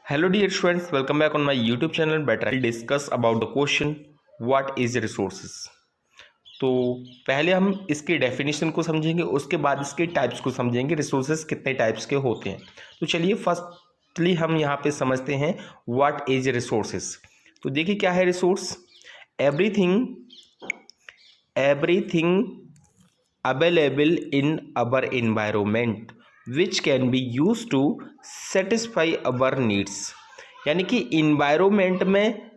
Hello dear students, welcome back on my YouTube channel. Better I'll discuss about the question what is resources. तो पहले हम इसके definition को समझेंगे, उसके बाद इसके टाइप्स को समझेंगे, रिसोर्सेज कितने टाइप्स के होते हैं। तो चलिए फर्स्टली हम यहाँ पे समझते हैं व्हाट इज रिसोर्सेज। तो देखिए क्या है resource. Everything available in our environment which can be use to satisfy our needs. यानी कि इन्वायरमेंट में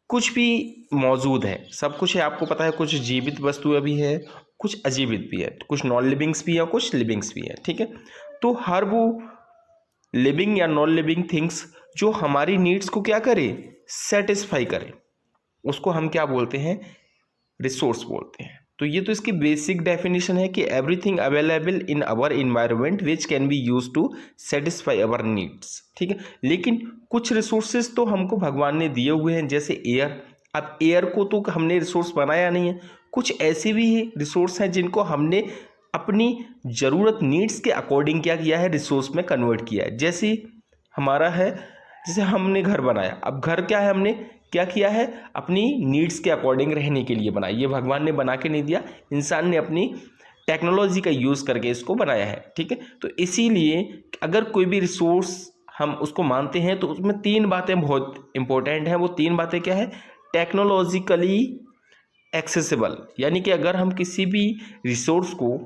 कुछ भी मौजूद है, सब कुछ है, आपको पता है। कुछ जीवित वस्तुएं भी है, कुछ अजीवित भी है, कुछ नॉन लिविंग्स भी है, कुछ लिविंग्स भी है। ठीक है, तो हर वो लिविंग या नॉन लिविंग थिंग्स जो हमारी नीड्स को क्या करे, सेटिस्फाई करे, उसको हम क्या बोलते हैं, रिसोर्स बोलते हैं। तो ये तो इसकी बेसिक डेफिनेशन है कि everything available in our environment which can be use to satisfy our needs. ठीक है, लेकिन कुछ रिसोर्सेज तो हमको भगवान ने दिए हुए हैं, जैसे एयर। अब एयर को तो हमने रिसोर्स बनाया नहीं है, कुछ ऐसे भी रिसोर्स हैं जिनको हमने अपनी ज़रूरत नीड्स के अकॉर्डिंग क्या किया है, रिसोर्स में कन्वर्ट किया है। जैसे हमारा है, जैसे हमने घर बनाया, अब घर क्या है, हमने क्या किया है, अपनी नीड्स के अकॉर्डिंग रहने के लिए बनाया। ये भगवान ने बना के नहीं दिया, इंसान ने अपनी टेक्नोलॉजी का यूज़ करके इसको बनाया है। ठीक है, तो इसीलिए अगर कोई भी रिसोर्स हम उसको मानते हैं तो उसमें तीन बातें बहुत इंपॉर्टेंट हैं। वो तीन बातें क्या है, टेक्नोलॉजिकली एक्सेसिबल, यानी कि अगर हम किसी भी रिसोर्स को,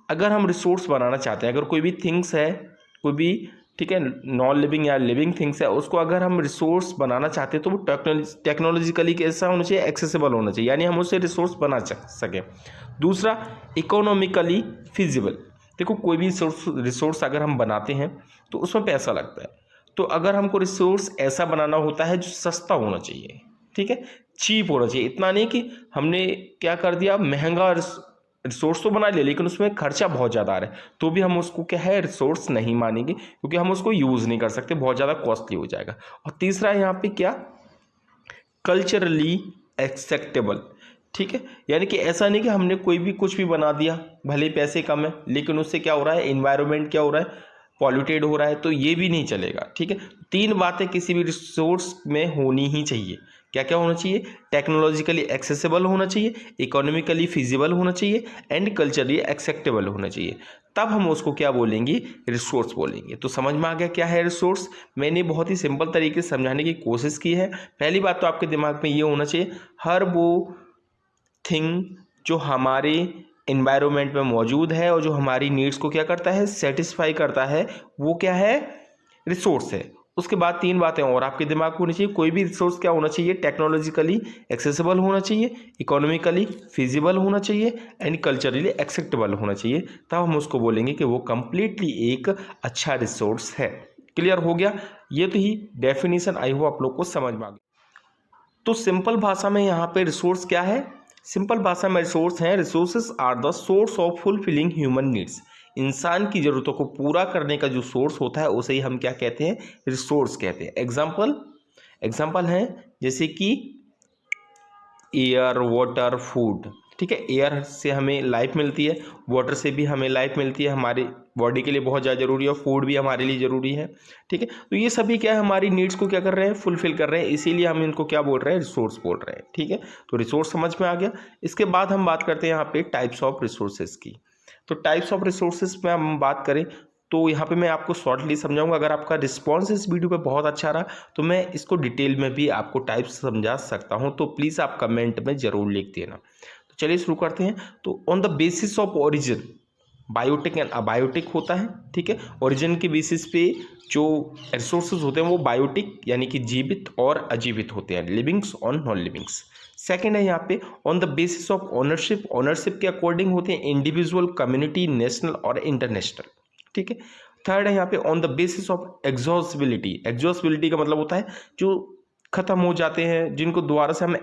अगर हम रिसोर्स बनाना चाहते हैं, अगर कोई भी थिंग्स है, कोई भी, ठीक है, नॉन लिविंग या लिविंग थिंग्स है, उसको अगर हम रिसोर्स बनाना चाहते हैं तो वो टेक्नोलॉजिकली कैसा होना चाहिए, एक्सेसिबल होना चाहिए, यानी हम उससे रिसोर्स बना सकें। दूसरा, इकोनॉमिकली फिजिबल। देखो कोई भी रिसोर्स अगर हम बनाते हैं तो उसमें पैसा लगता है, तो अगर हमको रिसोर्स ऐसा बनाना होता है जो सस्ता होना चाहिए, ठीक है, चीप होना चाहिए। इतना नहीं कि हमने क्या कर दिया, महंगा रिसोर्स तो बना लिया लेकिन उसमें खर्चा बहुत ज़्यादा आ रहा है, तो भी हम उसको क्या है, रिसोर्स नहीं मानेंगे, क्योंकि हम उसको यूज़ नहीं कर सकते, बहुत ज़्यादा कॉस्टली हो जाएगा। और तीसरा है यहाँ पे क्या, कल्चरली एक्सेप्टेबल। ठीक है, यानी कि ऐसा नहीं कि हमने कोई भी कुछ भी बना दिया, भले पैसे कम है लेकिन उससे क्या हो रहा है, एनवायरनमेंट क्या हो रहा है, पॉल्यूटेड हो रहा है, तो ये भी नहीं चलेगा। ठीक है, तीन बातें किसी भी रिसोर्स में होनी ही चाहिए। क्या क्या होना चाहिए, टेक्नोलॉजिकली एक्सेसिबल होना चाहिए, इकोनॉमिकली फिजिबल होना चाहिए, एंड कल्चरली एक्सेप्टेबल होना चाहिए। तब हम उसको क्या बोलेंगे, रिसोर्स बोलेंगे। तो समझ में आ गया क्या है रिसोर्स। मैंने बहुत ही सिंपल तरीके से समझाने की कोशिश की है। पहली बात तो आपके दिमाग में ये होना चाहिए, हर वो थिंग जो हमारे इन्वायरमेंट में मौजूद है और जो हमारी नीड्स को क्या करता है, सेटिस्फाई करता है, वो क्या है, रिसोर्स है। उसके बाद तीन बातें और आपके दिमाग में होनी चाहिए, कोई भी रिसोर्स क्या होना चाहिए, टेक्नोलॉजिकली एक्सेसिबल होना चाहिए, इकोनॉमिकली फिजिबल होना चाहिए, एंड कल्चरली एक्सेप्टेबल होना चाहिए। तब हम उसको बोलेंगे कि वो कंप्लीटली एक अच्छा रिसोर्स है। क्लियर हो गया, ये तो ही डेफिनेशन, आई होप आप लोग को समझ में आ गया। तो सिंपल भाषा में यहाँ पे रिसोर्स क्या है, सिंपल भाषा में रिसोर्स हैं, resources are the source of fulfilling human needs. इंसान की ज़रूरतों को पूरा करने का जो सोर्स होता है उसे ही हम क्या कहते हैं, रिसोर्स कहते हैं। एग्जाम्पल हैं जैसे कि एयर, वाटर, फूड। ठीक है, एयर से हमें लाइफ मिलती है, वाटर से भी हमें लाइफ मिलती है, हमारी बॉडी के लिए बहुत ज़्यादा ज़रूरी है, और फूड भी हमारे लिए ज़रूरी है। ठीक है, तो ये सभी क्या है, हमारी नीड्स को क्या कर रहे हैं, फुलफिल कर रहे हैं, इसीलिए हम इनको क्या बोल रहे हैं, रिसोर्स बोल रहे हैं। ठीक है, तो रिसोर्स समझ में आ गया। इसके बाद हम बात करते हैं यहाँ पे टाइप्स ऑफ रिसोर्सेज की। तो टाइप्स ऑफ रिसोर्सेज में हम बात करें तो यहाँ पे मैं आपको शॉर्टली समझाऊंगा। अगर आपका रिस्पॉन्स इस वीडियो पे बहुत अच्छा रहा तो मैं इसको डिटेल में भी आपको टाइप्स समझा सकता हूँ, तो प्लीज़ आप कमेंट में ज़रूर लिख देना। तो चलिए शुरू करते हैं। तो on the basis of origin, biotic and abiotic होता है। ठीक है, ओरिजिन के बेसिस पे जो रिसोर्सेज होते हैं वो बायोटिक यानी कि जीवित और अजीवित होते हैं, लिविंग्स और नॉन लिविंग्स। सेकेंड है यहाँ पे on the basis of ownership, ownership के अकॉर्डिंग होते हैं इंडिविजुअल, कम्युनिटी, नेशनल और इंटरनेशनल। ठीक है, थर्ड है यहाँ पे on the basis of exhaustibility. Exhaustibility का मतलब होता है जो खत्म हो जाते हैं, जिनको दोबारा से हम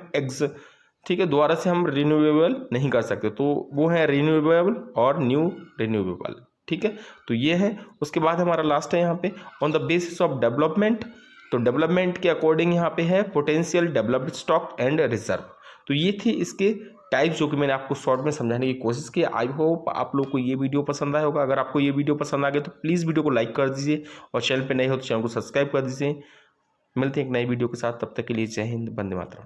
ठीक है, दोबारा से हम रिन्यूएबल नहीं कर सकते, तो वो है रिन्यूएबल और न्यू रिन्यूएबल। ठीक है, तो ये है। उसके बाद हमारा लास्ट है यहाँ पे on the basis of development. तो डेवलपमेंट के अकॉर्डिंग यहाँ पे है potential, developed stock and reserve. तो ये थी इसके टाइप जो कि मैंने आपको शॉर्ट में समझाने की कोशिश की। आई होप आप लोग को ये वीडियो पसंद आया होगा। अगर आपको ये वीडियो पसंद आ गया तो प्लीज़ वीडियो को लाइक कर दीजिए, और चैनल पे नए हो तो चैनल को सब्सक्राइब कर दीजिए। मिलते हैं एक नई वीडियो के साथ, तब तक के लिए जय हिंद, वंदे मातरम।